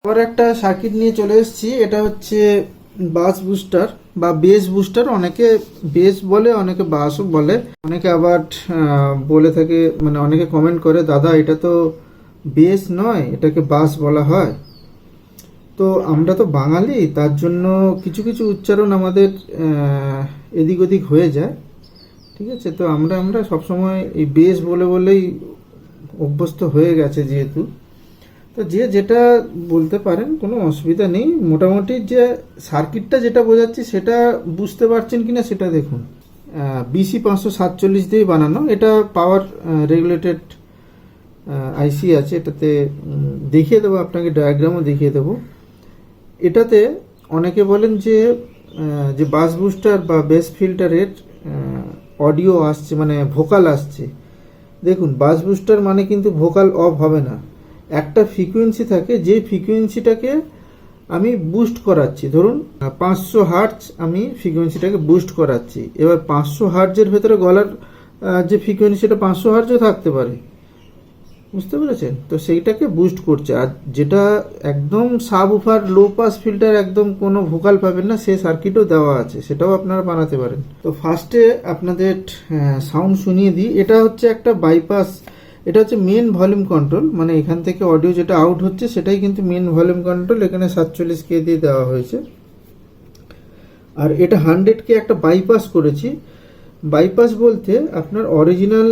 আবার একটা সার্কিট নিয়ে চলে এসেছি। এটা হচ্ছে বাস বুস্টার বা বেস বুস্টার। অনেকে বেস বলে, অনেকে বাসও বলে, অনেকে আবার বলে থাকে, মানে অনেকে কমেন্ট করে, দাদা এটা তো বেস নয়, এটাকে বাস বলা হয়। তো আমরা তো বাঙালি, তার জন্য কিছু কিছু উচ্চারণ আমাদের এদিক ওদিক হয়ে যায়। ঠিক আছে, তো আমরা আমরা সবসময় এই বেস বলে বলেই অভ্যস্ত হয়ে গেছে যেহেতু। তো যে যেটা বলতে পারেন, কোনো অসুবিধা নেই। মোটামুটি যে সার্কিটটা যেটা বোঝাচ্ছি সেটা বুঝতে পারছেন কিনা সেটা দেখুন। বিসি 547 দিয়ে বানানো, এটা পাওয়ার রেগুলেটেড আইসি আছে। এটাতে দেখিয়ে দেবো আপনাকে, ডায়াগ্রামও দেখিয়ে দেবো। এটাতে অনেকে বলেন যে যে বাস বুস্টার বা বেস ফিল্টারের অডিও আসছে, মানে ভোকাল আসছে। দেখুন, বাস বুস্টার মানে কিন্তু ভোকাল অফ হবে না। একটা ফ্রিকোয়েন্সি থাকে, যে ফ্রিকোয়েন্সিটাকে আমি বুস্ট করাচ্ছি। ধরুন 500 হার্টজ আমি ফ্রিকোয়েন্সিটাকে বুস্ট করাচ্ছি। এবার 500 হার্টজের ভেতরে গলার যে ফ্রিকোয়েন্সিটা 500 হার্টজও থাকতে পারে, বুঝতে পেরেছেন? তো সেইটাকে বুস্ট করছে। আর যেটা একদম sub woofer low pass filter, একদম কোনো ভোকাল পাবেন না, সেই সার্কিটও দেওয়া আছে, সেটাও আপনারা বানাতে পারেন। তো ফার্স্টে আপনাদের সাউন্ড শুনিয়ে দিই। এটা হচ্ছে একটা বাইপাস, এটা হচ্ছে মেন ভলিউম কন্ট্রোল, মানে এখান থেকে অডিও যেটা আউট হচ্ছে সেটাই কিন্তু মেন ভলিউম কন্ট্রোল। এখানে 47K দিয়ে দেওয়া হয়েছে। আর এটা 100K একটা বাইপাস করেছি। বাইপাস বলতে আপনার অরিজিনাল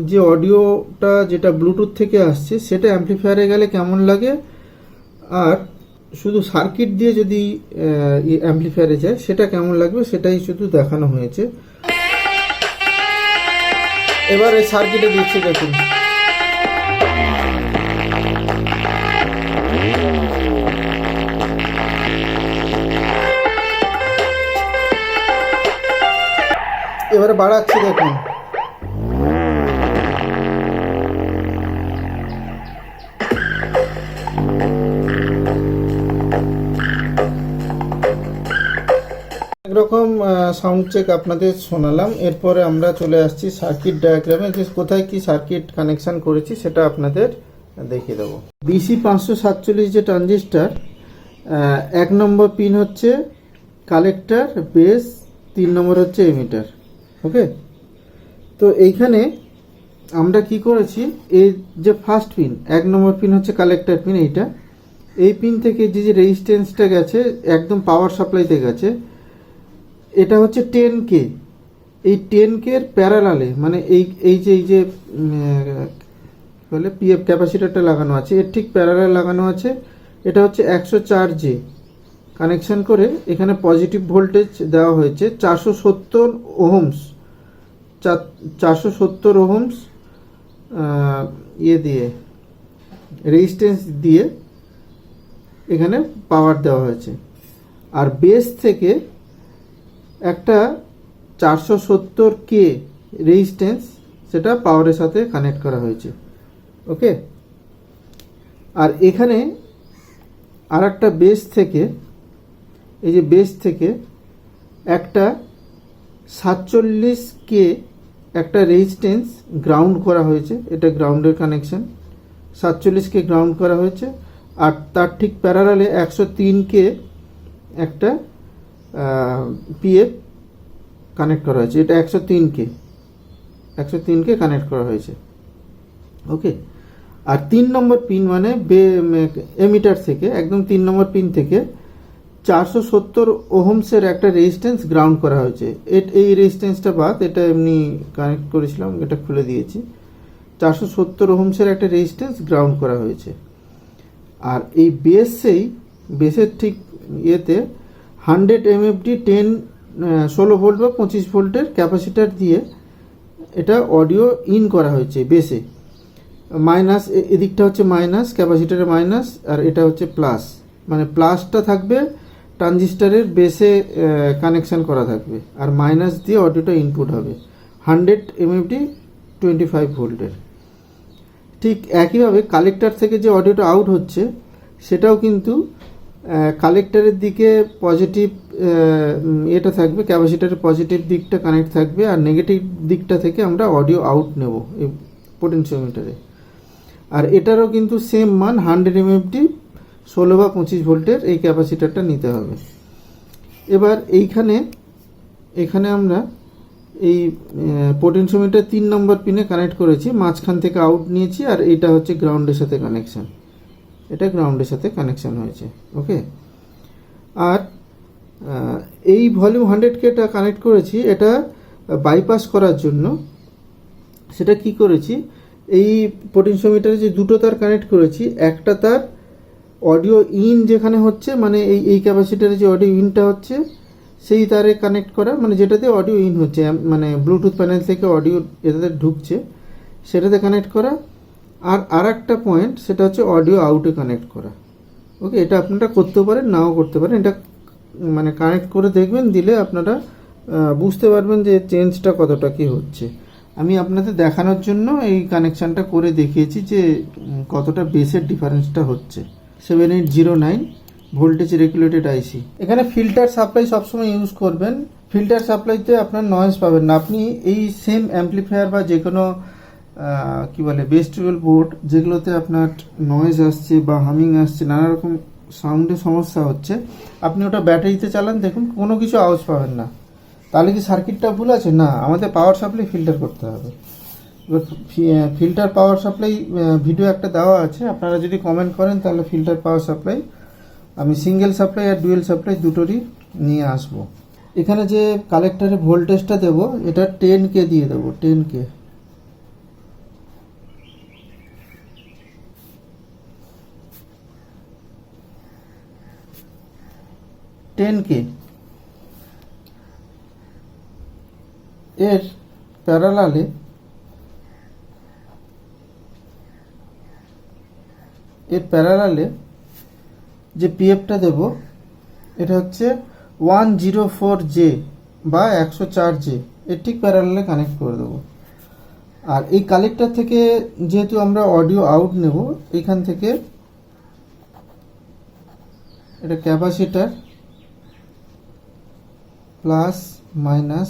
যে অডিওটা যেটা ব্লুটুথ থেকে আসছে সেটা অ্যাম্পলিফায়ারে গেলে কেমন লাগে, আর শুধু সার্কিট দিয়ে যদি অ্যাম্পলিফায়ারে যায় সেটা কেমন লাগবে, সেটাই শুধু দেখানো হয়েছে। এবার এই সার্কিটে দিচ্ছি, দেখুন। এবারে বাড়াচ্ছি, দেখুন। একরকম সাউন্ড চেক আপনাদের শোনালাম। এরপরে আমরা চলে আসছি সার্কিট ডায়াগ্রামে, যে কোথায় কি সার্কিট কানেকশন করেছি সেটা আপনাদের দেখিয়ে দেবো। বিসি 547 যে ট্রানজিস্টার, 1 নম্বর পিন হচ্ছে কালেক্টর, বেস, 3 নম্বর হচ্ছে এমিটার। ওকে, তো এইখানে আমরা কি করেছি, এই যে ফার্স্ট পিন, 1 নম্বর পিন হচ্ছে কালেক্টর পিন, এইটা। এই পিন থেকে যে যে রেজিস্ট্যান্সটা গেছে একদম পাওয়ার সাপ্লাইতে গেছে, এটা হচ্ছে 10K। এই 10K এর প্যারালালে, মানে এই যে বলে পিএফ ক্যাপাসিটারটা লাগানো আছে, এর ঠিক প্যারালাল লাগানো আছে। এটা হচ্ছে 104J কানেকশন করে এখানে পজিটিভ ভোল্টেজ দেওয়া হয়েছে 470 ওহমস, 470 ওহমস ইয়ে দিয়ে, রেজিস্ট্যান্স দিয়ে এখানে পাওয়ার দেওয়া হয়েছে। আর বেস থেকে একটা 470K রেজিস্ট্যান্স, সেটা পাওয়ারের সাথে কানেক্ট করা হয়েছে। ওকে, আর এখানে আর একটা বেস থেকে, এই যে বেস থেকে একটা 47K একটা রেজিস্ট্যান্স গ্রাউন্ড করা হয়েছে। এটা গ্রাউন্ডের কানেকশন, 47K গ্রাউন্ড করা হয়েছে। আর তার ঠিক প্যারালালে 103K একটা পিএফ কানেক্ট করা হয়েছে। এটা 103K কানেক্ট করা হয়েছে। ওকে, আর 3 নম্বর পিন মানে এমিটার থেকে, একদম 3 নম্বর পিন থেকে 470 ওহমসের একটা রেজিস্ট্যান্স গ্রাউন্ড করা হয়েছে। এই রেজিস্ট্যান্সটা বাদ, এটা এমনি কানেক্ট করেছিলাম, এটা খুলে দিয়েছি। 470 ওহমসের একটা রেজিস্ট্যান্স গ্রাউন্ড করা হয়েছে। আর এই বেসের ঠিক ইয়েতে 100 MFD 16 ভোল্ট বা 25 ভোল্টের ক্যাপাসিটার দিয়ে এটা অডিও ইন করা হয়েছে বেসে। মাইনাস, এদিকটা হচ্ছে মাইনাস, ক্যাপাসিটারের মাইনাস, আর এটা হচ্ছে প্লাস। মানে প্লাসটা থাকবে ট্রানজিস্টারের বেসে কানেকশান করা থাকবে, আর মাইনাস দিয়ে অডিওটা ইনপুট হবে 100 MFD 25 ভোল্টের। ঠিক একইভাবে কালেক্টর থেকে যে অডিওটা আউট হচ্ছে সেটাও কিন্তু কালেক্টরের দিকে পজিটিভ এটা থাকবে, ক্যাপাসিটারের পজিটিভ দিকটা কানেক্ট থাকবে, আর নেগেটিভ দিকটা থেকে আমরা অডিও আউট নেব এই পোটেনশিওমিটারে। আর এটারও কিন্তু সেম মান 100 MFD 16 বা 25 ভোল্টের এই ক্যাপাসিটারটা নিতে হবে। এবার এখানে আমরা এই পোটেনশিওমিটার 3 নম্বর পিনে কানেক্ট করেছি, মাঝখান থেকে আউট নিয়েছি, আর এটা হচ্ছে গ্রাউন্ডের সাথে কানেকশান, এটা গ্রাউন্ডের সাথে কানেকশান হয়েছে। ওকে, আর এই ভলিউম 100Kটা কানেক্ট করেছি এটা বাইপাস করার জন্য। সেটা কি করেছি, এই পোটেনশিওমিটারে যে দুটো তার কানেক্ট করেছি, একটা তার অডিও ইন যেখানে হচ্ছে, মানে এই ক্যাপাসিটারে যে অডিও ইনটা হচ্ছে সেই তারে কানেক্ট করা, মানে যেটাতে অডিও ইন হচ্ছে, মানে ব্লুটুথ প্যানেল থেকে অডিও এটাতে ঢুকছে সেটাতে কানেক্ট করা। আর একটা পয়েন্ট সেটা হচ্ছে অডিও আউটে কানেক্ট করা। ওকে, এটা আপনারা করতে পারেন, নাও করতে পারেন, এটা মানে কানেক্ট করে দেখবেন, দিলে আপনারা বুঝতে পারবেন যে চেঞ্জটা কতটা কি হচ্ছে। আমি আপনাদের দেখানোর জন্য এই কানেকশানটা করে দেখিয়েছি যে কতটা বেসের ডিফারেন্সটা হচ্ছে। 7809 ভোল্টেজ রেগুলেটেড আইসি। এখানে ফিল্টার সাপ্লাই সবসময় ইউজ করবেন। ফিল্টার সাপ্লাইতে আপনার নয়েজ পাবেন না। আপনি এই সেম অ্যাম্পলিফায়ার বা যে কোনো কী বলে বেস টেবিল বোর্ড যেগুলোতে আপনার নয়েজ আসছে বা হামিং আসছে, নানা রকম সাউন্ডের সমস্যা হচ্ছে, আপনি ওটা ব্যাটারিতে চালান, দেখুন কোনো কিছু আওয়াজ পাবেন না। তাহলে কি সার্কিটটা ভুল আছে? না, আমাদের পাওয়ার সাপ্লাই ফিল্টার করতে হবে। এবার ফিল্টার পাওয়ার সাপ্লাই ভিডিও একটা দেওয়া আছে, আপনারা যদি কমেন্ট করেন তাহলে ফিল্টার পাওয়ার সাপ্লাই আমি সিঙ্গেল সাপ্লাই আর ডুয়েল সাপ্লাই দুটোরই নিয়ে আসব। এখানে যে কালেক্টরে ভোল্টেজটা দেব এটা 10K দিয়ে দেবো, 10K। এর প্যারালালে যে পিএফটা দেব এটা হচ্ছে 104J বা 104J, এর ঠিক প্যারালালে কানেক্ট করে দেবো। আর এই কালেক্টর থেকে যেহেতু আমরা অডিও আউট নেব, এখান থেকে এটা ক্যাপাসিটার প্লাস মাইনাস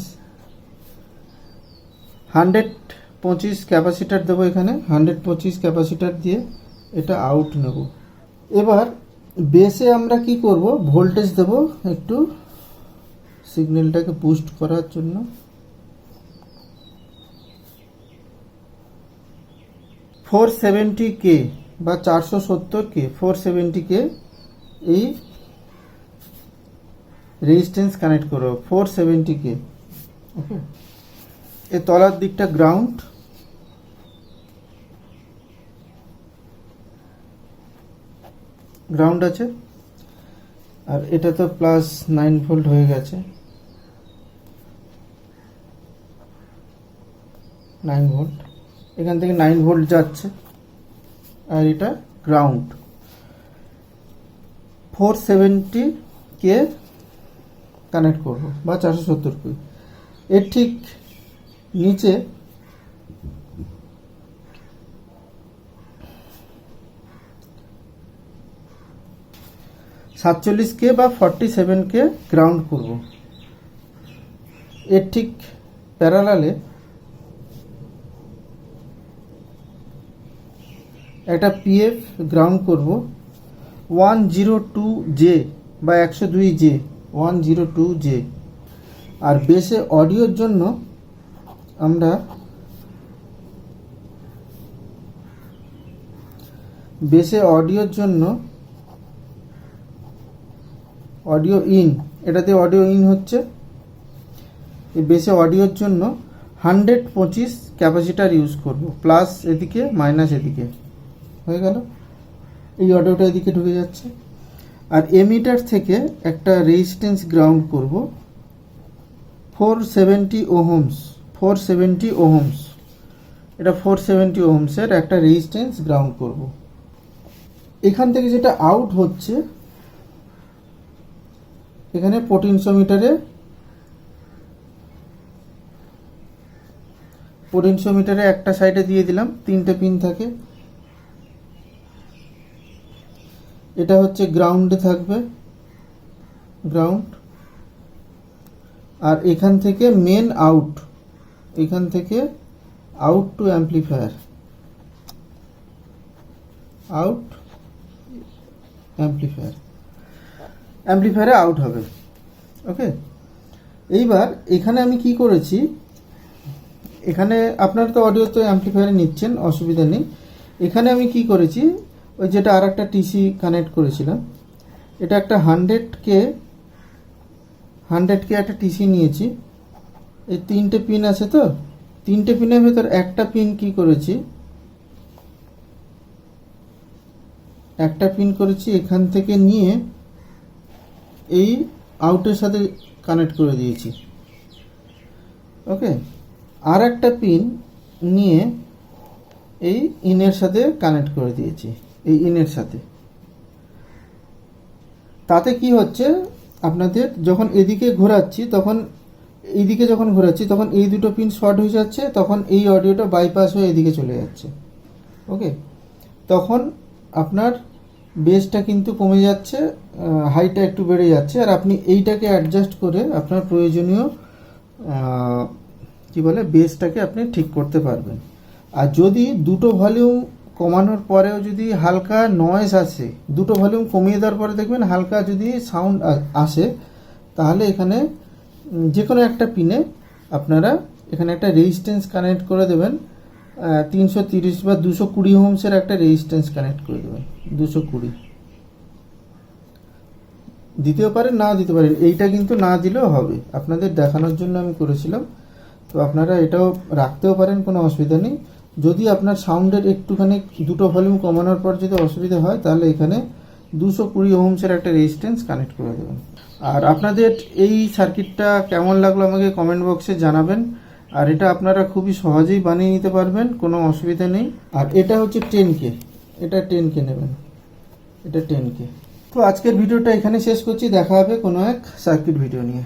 125 ক্যাপাসিটার দেবো, এখানে 125 ক্যাপাসিটার দিয়ে এটা আউট নেব। এবার বেসে আমরা কি করব, ভোল্টেজ দেব একটু সিগন্যালটাকে বুস্ট করার জন্য। $470K বা 470K, 470K এই রেজিস্ট্যান্স কানেক্ট করব, 470K। ওকে, এর তলার দিকটা গ্রাউন্ড, আছে, আর এটা তো প্লাস 9 ভোল্ট হয়ে গেছে, 9 ভোল্ট, এখান থেকে 9 ভোল্ট যাচ্ছে, আর এটা গ্রাউন্ড। 470K কানেক্ট করব বা 470K। এর ঠিক নিচে $47K বা 47K গ্রাউন্ড করব। এর ঠিক প্যারালালে একটা পিএফ গ্রাউন্ড করব 102J বা 102J, 102J। আর বেসে অডিওর জন্য আমরা অডিও ইন, এটাতে অডিও ইন হচ্ছে, এই বেসে অডিওর জন্য 125 ক্যাপাসিটার ইউজ করব, প্লাস এদিকে মাইনাস এদিকে, হয়ে গেল। এই অডিওটা এদিকে ঢুকে যাচ্ছে। আর এমিটার থেকে একটা রেজিস্ট্যান্স গ্রাউন্ড করব 470 ওহমস, 470 ওহমস, এটা 470 ওহমসের একটা রেজিস্ট্যান্স গ্রাউন্ড করব। এখান থেকে যেটা আউট হচ্ছে, এখানে পোটেনশিওমিটারে একটা সাইডে দিয়ে দিলাম, 3টে পিন থাকে, এটা হচ্ছে গ্রাউন্ডে থাকবে, গ্রাউন্ড। আর এখান থেকে মেন আউট, এখান থেকে আউট টু অ্যাম্পলিফায়ার, আউট অ্যাম্পলিফায়ারে আউট হবে। ওকে, এইবার এখানে আমি কি করেছি, এখানে আপনারা তো অডিও তো অ্যাম্পলিফায়ারে নিচ্ছেন, অসুবিধা নেই। এখানে আমি কি করেছি, ওই যেটা আর একটা টিসি কানেক্ট করেছিলাম, এটা একটা 100K একটা টিসি নিয়েছি। এই 3টে পিন আছে, তো 3টে পিনের ভেতর একটা পিন কি করেছি, একটা পিন করেছি এখান থেকে নিয়ে এই আউটের সাথে কানেক্ট করে দিয়েছি। ওকে, আর একটা পিন নিয়ে এই ইনের সাথে কানেক্ট করে দিয়েছি, এই ইনের সাথে। তাতে কি হচ্ছে, আপনাদের যখন এদিকে ঘোরাচ্ছি তখন এই দুটো পিন শর্ট হয়ে যাচ্ছে, তখন এই অডিওটা বাইপাস হয়ে এদিকে চলে যাচ্ছে। ওকে, তখন আপনার বেসটা কিন্তু কমে যাচ্ছে, হাইটা একটু বেড়ে যাচ্ছে, আর আপনি এইটাকে অ্যাডজাস্ট করে আপনার প্রয়োজনীয় কি বলে বেসটাকে আপনি ঠিক করতে পারবেন। আর যদি দুটো ভলিউম কমানোর পরেও যদি হালকা নয়েজ আসে, দুটো ভলিউম কমিয়ে দেওয়ার পরে দেখবেন হালকা যদি সাউন্ড আসে, তাহলে এখানে যে কোনো একটা পিনে আপনারা এখানে একটা রেজিস্ট্যান্স কানেক্ট করে দেবেন, 330 বা 220 ওহমসের একটা রেজিস্ট্যান্স কানেক্ট করে দেবেন। 220 দিতেও পারেন, না দিতে পারেন, এইটা কিন্তু না দিলেও হবে, আপনাদের দেখানোর জন্য আমি করেছিলাম। তো আপনারা এটাও রাখতেও পারেন, কোনো অসুবিধা নেই। যদি আপনার সাউন্ডের একটুখানি দুটো ভলিউম কমানোর পর যদি অসুবিধা হয়, তাহলে এখানে 220 ওহমসের একটা রেজিস্ট্যান্স কানেক্ট করে দেবেন। আর আপনাদের এই সার্কিটটা কেমন লাগলো আমাকে কমেন্ট বক্সে জানাবেন। আর এটা আপনারা খুবই সহজেই বানিয়ে নিতে পারবেন, কোনো অসুবিধা নেই। আর এটা হচ্ছে 10K, এটা 10K নেবেন, এটা 10K। তো আজকের ভিডিওটা এখানে শেষ করছি, দেখা হবে কোনো এক সার্কিট ভিডিও নিয়ে।